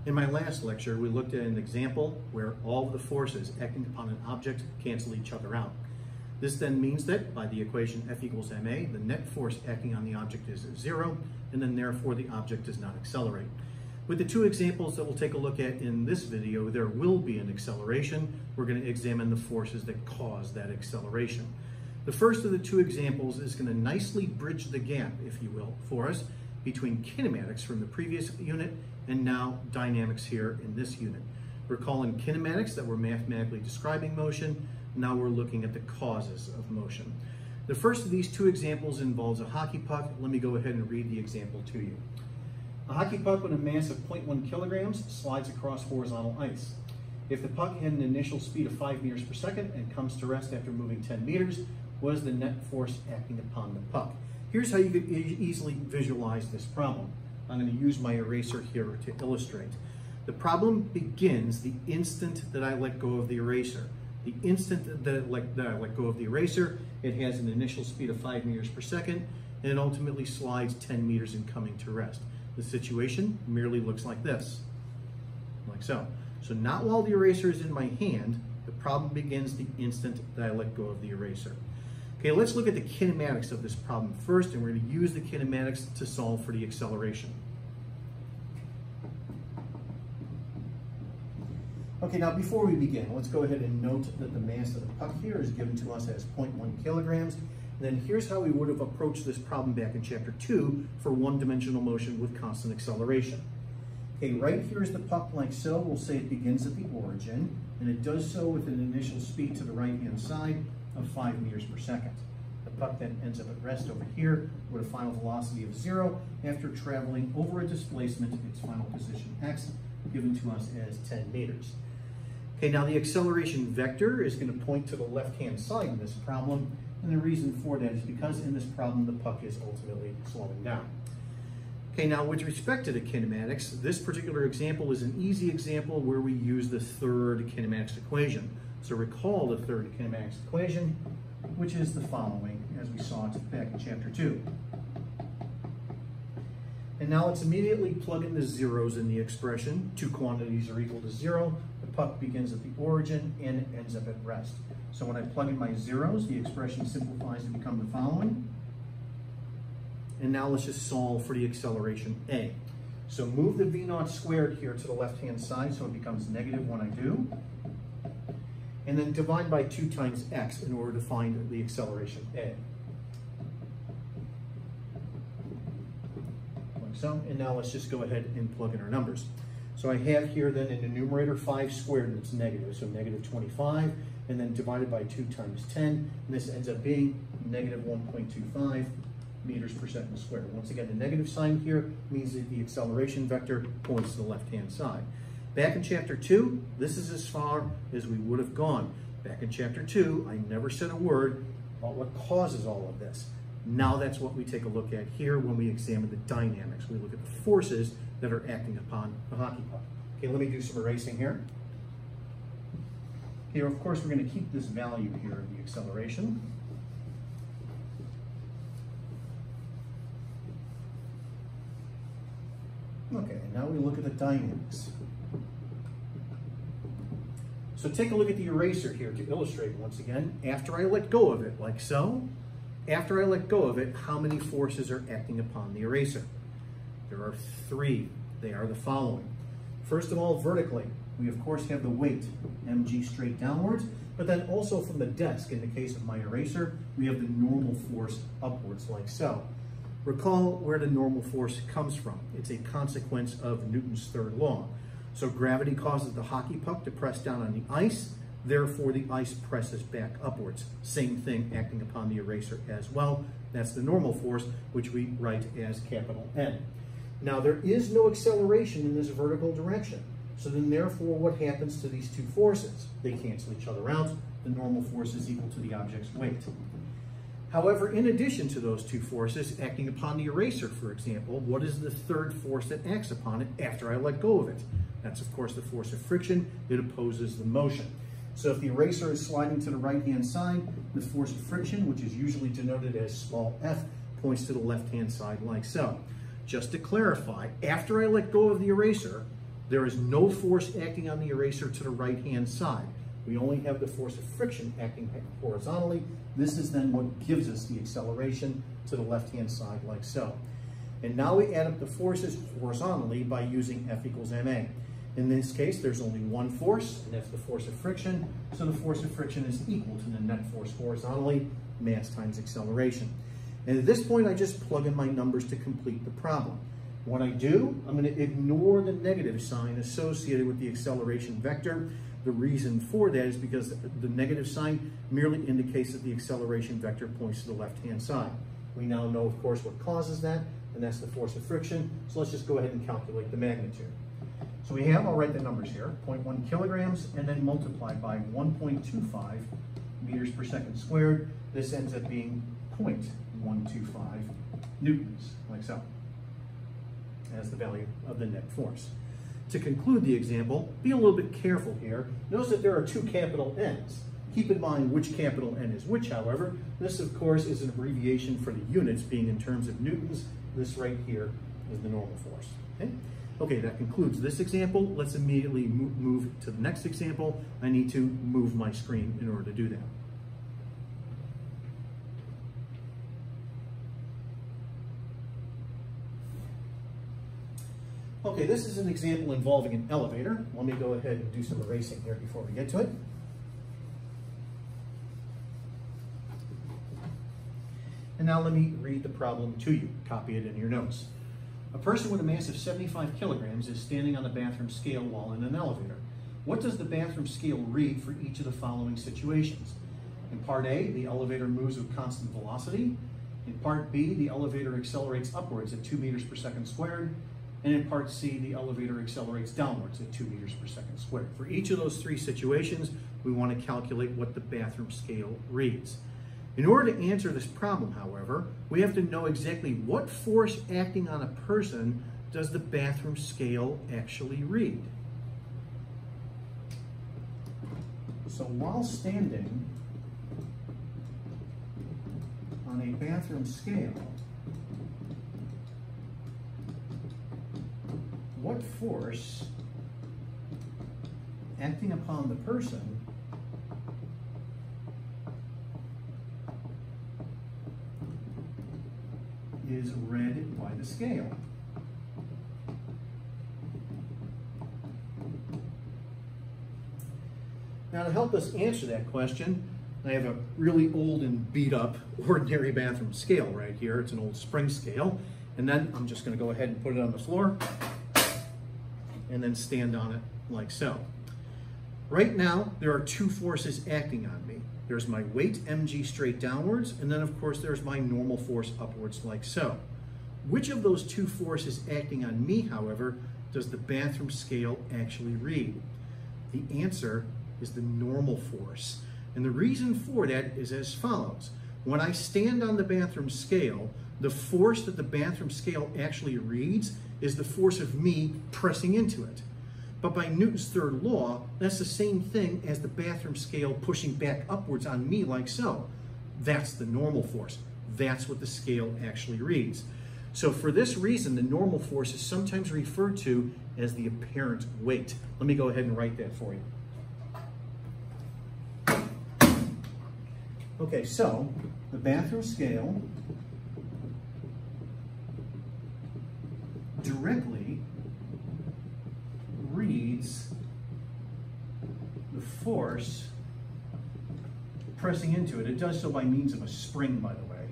In my last lecture, we looked at an example where all of the forces acting upon an object cancel each other out. This then means that by the equation F equals ma, the net force acting on the object is 0, and then therefore the object does not accelerate. With the two examples that we'll take a look at in this video, there will be an acceleration. We're going to examine the forces that cause that acceleration. The first of the two examples is going to nicely bridge the gap, if you will, for us between kinematics from the previous unit and now dynamics here in this unit. Recall in kinematics that we're mathematically describing motion. Now we're looking at the causes of motion. The first of these two examples involves a hockey puck. Let me go ahead and read the example to you. A hockey puck with a mass of 0.1 kilograms slides across horizontal ice. If the puck had an initial speed of 5 meters per second and comes to rest after moving 10 meters, what is the net force acting upon the puck? Here's how you could easily visualize this problem. I'm going to use my eraser here to illustrate. The problem begins the instant that I let go of the eraser. The instant that I let go of the eraser, it has an initial speed of 5 meters per second, and it ultimately slides 10 meters in coming to rest. The situation merely looks like this, like so. So not while the eraser is in my hand, the problem begins the instant that I let go of the eraser. Okay, let's look at the kinematics of this problem first, and we're going to use the kinematics to solve for the acceleration. Okay, now before we begin, let's go ahead and note that the mass of the puck here is given to us as 0.1 kilograms. And then here's how we would have approached this problem back in chapter 2 for one-dimensional motion with constant acceleration. Okay, right here is the puck like so. We'll say it begins at the origin, and it does so with an initial speed to the right-hand side of 5 meters per second. The puck then ends up at rest over here with a final velocity of 0 after traveling over a displacement, its final position x, given to us as 10 meters. Okay, now the acceleration vector is going to point to the left-hand side of this problem, and the reason for that is because in this problem the puck is ultimately slowing down. Okay, now with respect to the kinematics, this particular example is an easy example where we use the third kinematics equation. So recall the third kinematics equation, which is the following, as we saw it back in chapter 2. And now let's immediately plug in the zeros in the expression. Two quantities are equal to 0. The puck begins at the origin and it ends up at rest. So when I plug in my zeros, the expression simplifies to become the following. And now let's just solve for the acceleration A. So move the v0 squared here to the left-hand side so it becomes negative when I do. And then divide by 2 times x in order to find the acceleration A. Like so. And now let's just go ahead and plug in our numbers. So I have here then in the numerator 5 squared, and it's negative, so negative 25, and then divided by 2 times 10, and this ends up being negative 1.25 meters per second squared. Once again, the negative sign here means that the acceleration vector points to the left-hand side. Back in chapter 2, this is as far as we would have gone. Back in chapter 2, I never said a word about what causes all of this. Now that's what we take a look at here when we examine the dynamics. We look at the forces that are acting upon the hockey puck. Okay, let me do some erasing here. Here, of course, we're going to keep this value here of the acceleration. Okay, now we look at the dynamics. So take a look at the eraser here to illustrate once again. After I let go of it, like so, after I let go of it, how many forces are acting upon the eraser? There are 3. They are the following. First of all, vertically, we of course have the weight, mg straight downwards, but then also from the desk, in the case of my eraser, we have the normal force upwards, like so. Recall where the normal force comes from. It's a consequence of Newton's third law. So gravity causes the hockey puck to press down on the ice, therefore the ice presses back upwards. Same thing acting upon the eraser as well. That's the normal force, which we write as capital N. Now there is no acceleration in this vertical direction. So then therefore what happens to these two forces? They cancel each other out. The normal force is equal to the object's weight. However, in addition to those two forces acting upon the eraser, for example, what is the third force that acts upon it after I let go of it? That's, of course, the force of friction. It opposes the motion. So if the eraser is sliding to the right-hand side, the force of friction, which is usually denoted as small f, points to the left-hand side like so. Just to clarify, after I let go of the eraser, there is no force acting on the eraser to the right-hand side. We only have the force of friction acting horizontally. This is then what gives us the acceleration to the left-hand side, like so. And now we add up the forces horizontally by using F equals ma. In this case, there's only one force, and that's the force of friction. So the force of friction is equal to the net force horizontally, mass times acceleration. And at this point, I just plug in my numbers to complete the problem. What I do, I'm going to ignore the negative sign associated with the acceleration vector. The reason for that is because the negative sign merely indicates that the acceleration vector points to the left-hand side. We now know, of course, what causes that, and that's the force of friction. So let's just go ahead and calculate the magnitude. So we have, I'll write the numbers here, 0.1 kilograms, and then multiplied by 1.25 meters per second squared. This ends up being 0.125 newtons, like so, as the value of the net force. To conclude the example, be a little bit careful here. Notice that there are two capital N's. Keep in mind which capital N is which, however. This, of course, is an abbreviation for the units being in terms of newtons. This right here is the normal force. Okay, that concludes this example. Let's immediately move to the next example. I need to move my screen in order to do that. Okay, this is an example involving an elevator. Let me go ahead and do some erasing here before we get to it. And now let me read the problem to you. Copy it in your notes. A person with a mass of 75 kilograms is standing on the bathroom scale while in an elevator. What does the bathroom scale read for each of the following situations? In part A, the elevator moves with constant velocity. In part B, the elevator accelerates upwards at 2 meters per second squared. And in part C, the elevator accelerates downwards at 2 meters per second squared. For each of those three situations, we want to calculate what the bathroom scale reads. In order to answer this problem, however, we have to know exactly what force acting on a person does the bathroom scale actually read. So while standing on a bathroom scale, what force acting upon the person is read by the scale? Now, to help us answer that question, I have a really old and beat up ordinary bathroom scale right here. It's an old spring scale. And then I'm just going to go ahead and put it on the floor and then stand on it like so. Right now, there are two forces acting on me. There's my weight, mg, straight downwards, and then of course there's my normal force upwards like so. Which of those two forces acting on me, however, does the bathroom scale actually read? The answer is the normal force. And the reason for that is as follows. When I stand on the bathroom scale, the force that the bathroom scale actually reads is the force of me pressing into it. But by Newton's third law, that's the same thing as the bathroom scale pushing back upwards on me like so. That's the normal force. That's what the scale actually reads. So for this reason, the normal force is sometimes referred to as the apparent weight. Let me go ahead and write that for you. Okay, so the bathroom scale directly reads the force pressing into it. It does so by means of a spring, by the way.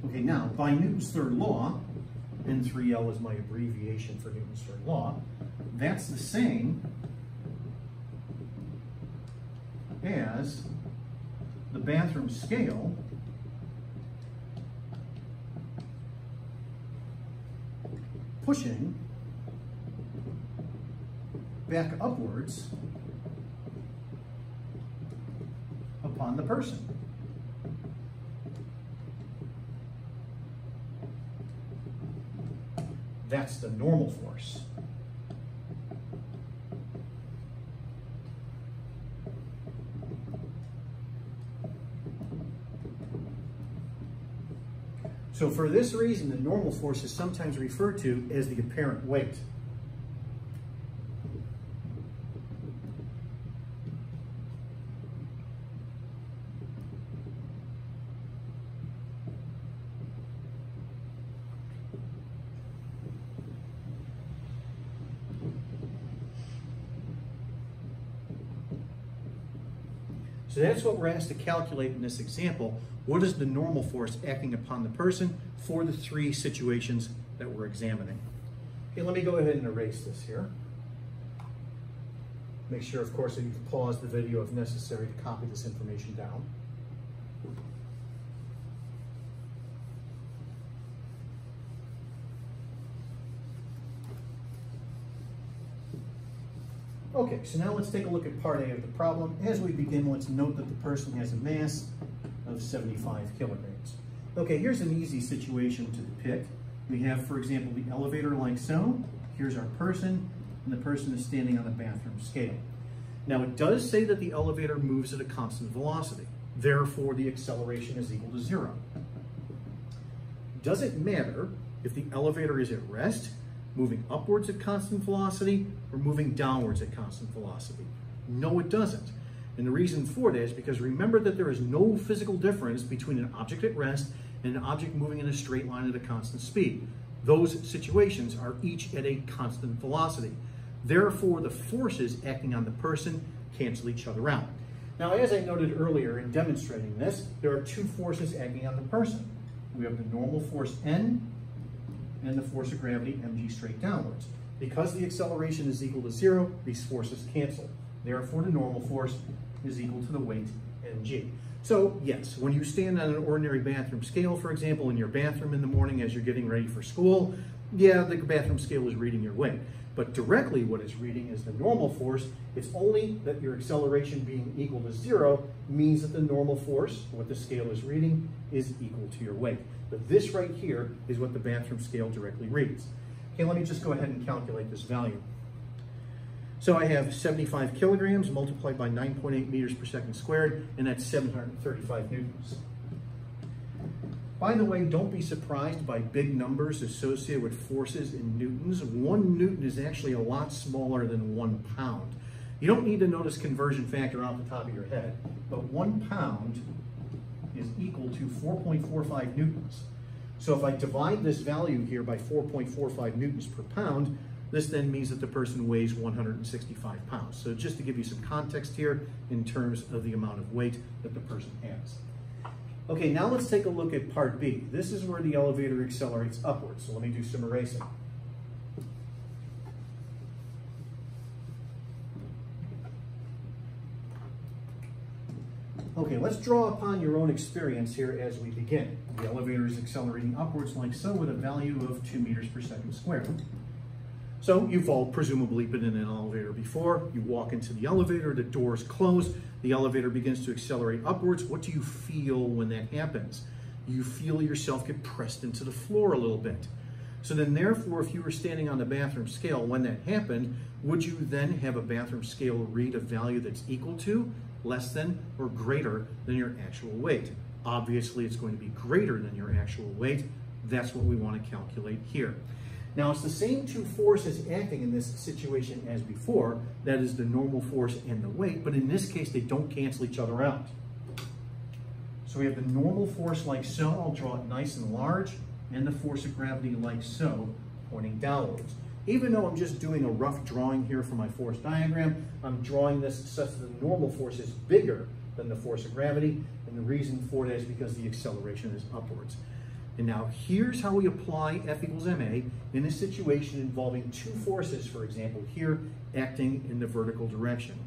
Okay, now, by Newton's third law, N3L is my abbreviation for Newton's third law, that's the same as the bathroom scale pushing back upwards upon the person. That's the normal force. So for this reason, the normal force is sometimes referred to as the apparent weight. So that's what we're asked to calculate in this example. What is the normal force acting upon the person for the three situations that we're examining? Okay, let me go ahead and erase this here. Make sure, of course, that you can pause the video if necessary to copy this information down. Okay, so now let's take a look at part A of the problem. As we begin, let's note that the person has a mass of 75 kilograms. Okay, here's an easy situation to depict. We have, for example, the elevator like so. Here's our person, and the person is standing on the bathroom scale. Now, it does say that the elevator moves at a constant velocity. Therefore, the acceleration is equal to 0. Does it matter if the elevator is at rest, moving upwards at constant velocity, or moving downwards at constant velocity? No, it doesn't. And the reason for that is because remember that there is no physical difference between an object at rest and an object moving in a straight line at a constant speed. Those situations are each at a constant velocity. Therefore, the forces acting on the person cancel each other out. Now, as I noted earlier in demonstrating this, there are two forces acting on the person. We have the normal force N and the force of gravity mg straight downwards. Because the acceleration is equal to 0, these forces cancel. Therefore, the normal force is equal to the weight mg. So yes, when you stand on an ordinary bathroom scale, for example, in your bathroom in the morning as you're getting ready for school, yeah, the bathroom scale is reading your weight. But directly what it's reading is the normal force. It's only that your acceleration being equal to 0 means that the normal force, what the scale is reading, is equal to your weight. But this right here is what the bathroom scale directly reads. Okay, let me just go ahead and calculate this value. So I have 75 kilograms multiplied by 9.8 meters per second squared, and that's 735 newtons. By the way, don't be surprised by big numbers associated with forces in newtons. 1 newton is actually a lot smaller than 1 pound. You don't need to know this conversion factor off the top of your head, but 1 pound is equal to 4.45 newtons. So if I divide this value here by 4.45 newtons per pound, this then means that the person weighs 165 pounds. So just to give you some context here in terms of the amount of weight that the person has. Okay, now let's take a look at part B. This is where the elevator accelerates upwards. So let me do some erasing. Okay, let's draw upon your own experience here as we begin. The elevator is accelerating upwards like so with a value of 2 meters per second squared. So you've all presumably been in an elevator before. You walk into the elevator, the doors close, the elevator begins to accelerate upwards. What do you feel when that happens? You feel yourself get pressed into the floor a little bit. So then therefore, if you were standing on the bathroom scale when that happened, would you then have a bathroom scale read a value that's equal to, less than, or greater than your actual weight? Obviously, it's going to be greater than your actual weight. That's what we want to calculate here. Now, it's the same two forces acting in this situation as before. That is the normal force and the weight, but in this case, they don't cancel each other out. So we have the normal force like so. I'll draw it nice and large, and the force of gravity like so, pointing downwards. Even though I'm just doing a rough drawing here for my force diagram, I'm drawing this such that the normal force is bigger than the force of gravity, and the reason for that is because the acceleration is upwards. And now here's how we apply F equals ma in a situation involving two forces, for example, here acting in the vertical direction.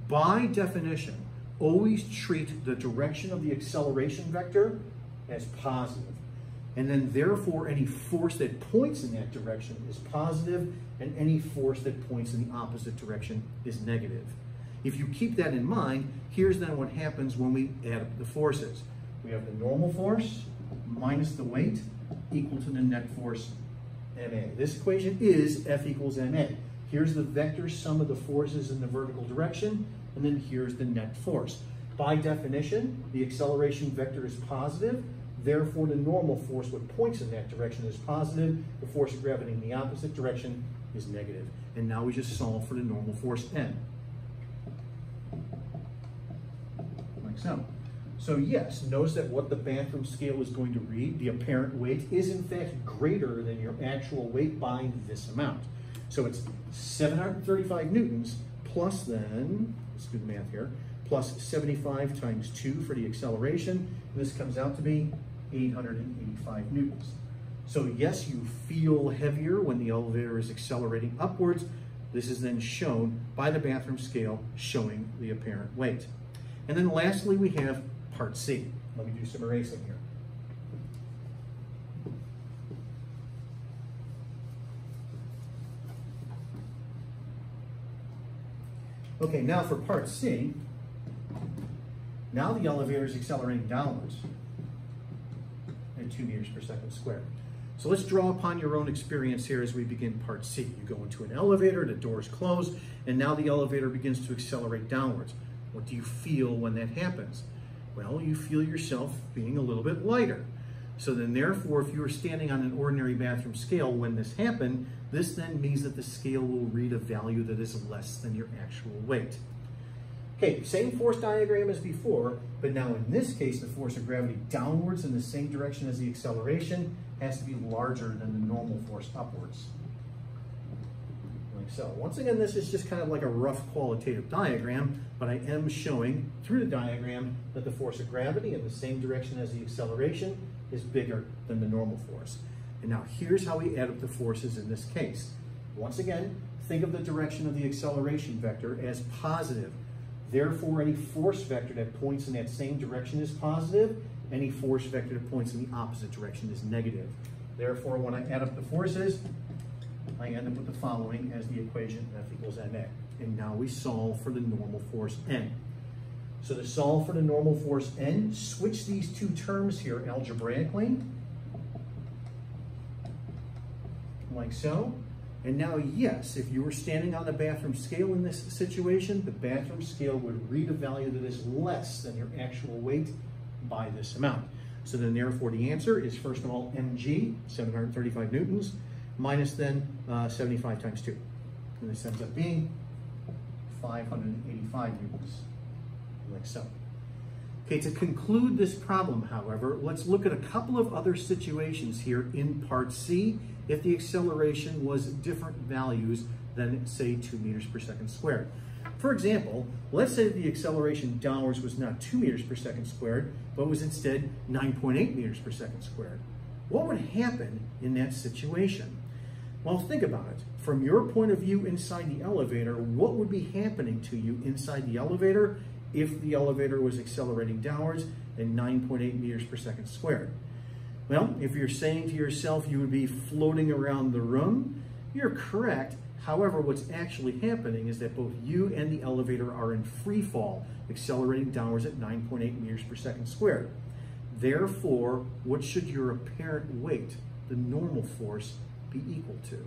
By definition, always treat the direction of the acceleration vector as positive. And then therefore, any force that points in that direction is positive, and any force that points in the opposite direction is negative. If you keep that in mind, here's then what happens when we add up the forces. We have the normal force minus the weight equal to the net force ma. This equation is F equals ma. Here's the vector sum of the forces in the vertical direction, and then here's the net force. By definition, the acceleration vector is positive, Therefore, the normal force, what points in that direction, is positive. The force of gravity in the opposite direction is negative. And now we just solve for the normal force N. Like so. So yes, notice that what the bathroom scale is going to read, the apparent weight, is in fact greater than your actual weight by this amount. So it's 735 newtons plus then, let's do the math here, plus 75 times 2 for the acceleration. This comes out to be 885 newtons. So yes, you feel heavier when the elevator is accelerating upwards. This is then shown by the bathroom scale showing the apparent weight. And then lastly, we have part C. Let me do some erasing here. Okay, now for part C, now the elevator is accelerating downwards at 2 meters per second squared. So let's draw upon your own experience here as we begin part C. You go into an elevator, the doors close, and now the elevator begins to accelerate downwards. What do you feel when that happens? Well, you feel yourself being a little bit lighter. So then therefore, if you were standing on an ordinary bathroom scale when this happened, this then means that the scale will read a value that is less than your actual weight. Okay, same force diagram as before, but now in this case, the force of gravity downwards in the same direction as the acceleration has to be larger than the normal force upwards. Like so. Once again, this is just kind of like a rough qualitative diagram, but I am showing through the diagram that the force of gravity in the same direction as the acceleration is bigger than the normal force. And now here's how we add up the forces in this case. Once again, think of the direction of the acceleration vector as positive. Therefore, any force vector that points in that same direction is positive. Any force vector that points in the opposite direction is negative. Therefore, when I add up the forces, I end up with the following as the equation F equals ma. And now we solve for the normal force N. So to solve for the normal force N, switch these two terms here algebraically, like so. And now, yes, if you were standing on the bathroom scale in this situation, the bathroom scale would read a value that is less than your actual weight by this amount. So then therefore the answer is, first of all, mg, 735 newtons, minus then 75 times 2. And this ends up being 585 newtons, like so. Okay, to conclude this problem, however, let's look at a couple of other situations here in part C if the acceleration was different values than, say, 2 meters per second squared. For example, let's say the acceleration downwards was not 2 meters per second squared, but was instead 9.8 meters per second squared. What would happen in that situation? Well, think about it. From your point of view inside the elevator, what would be happening to you inside the elevator if the elevator was accelerating downwards at 9.8 meters per second squared? Well, if you're saying to yourself you would be floating around the room, you're correct. However, what's actually happening is that both you and the elevator are in free fall, accelerating downwards at 9.8 meters per second squared. Therefore, what should your apparent weight, the normal force, be equal to?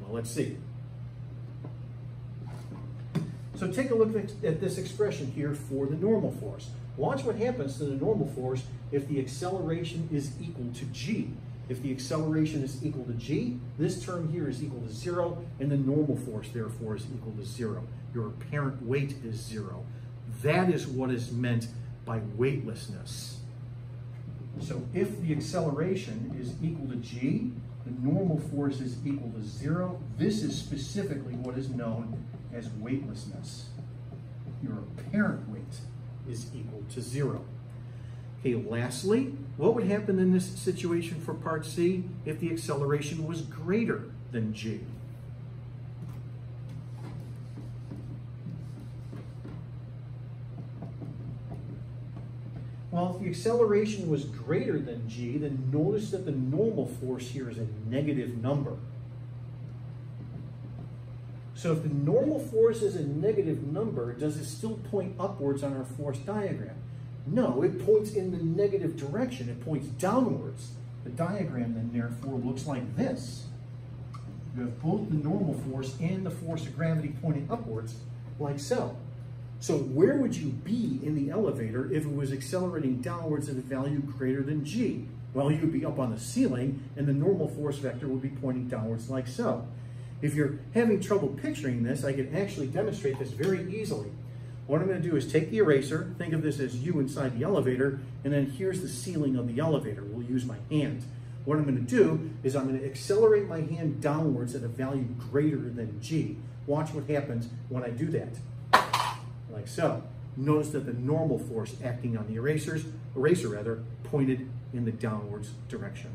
Well, let's see. So take a look at this expression here for the normal force. Watch what happens to the normal force if the acceleration is equal to g. If the acceleration is equal to g, this term here is equal to 0, and the normal force, therefore, is equal to 0. Your apparent weight is 0. That is what is meant by weightlessness. So if the acceleration is equal to g, the normal force is equal to 0. This is specifically what is known as weightlessness. Your apparent weight is equal to 0. Okay, lastly, what would happen in this situation for part C if the acceleration was greater than g? Well, if the acceleration was greater than g, then notice that the normal force here is a negative number. So if the normal force is a negative number, does it still point upwards on our force diagram? No, it points in the negative direction. It points downwards. The diagram then therefore looks like this. You have both the normal force and the force of gravity pointing upwards, like so. So where would you be in the elevator if it was accelerating downwards at a value greater than g? Well, you would be up on the ceiling, and the normal force vector would be pointing downwards like so. If you're having trouble picturing this, I can actually demonstrate this very easily. What I'm going to do is take the eraser, think of this as you inside the elevator, and then here's the ceiling of the elevator. We'll use my hand. What I'm going to do is I'm going to accelerate my hand downwards at a value greater than g. Watch what happens when I do that. Like so. Notice that the normal force acting on the eraser pointed in the downwards direction.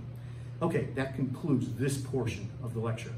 Okay, that concludes this portion of the lecture.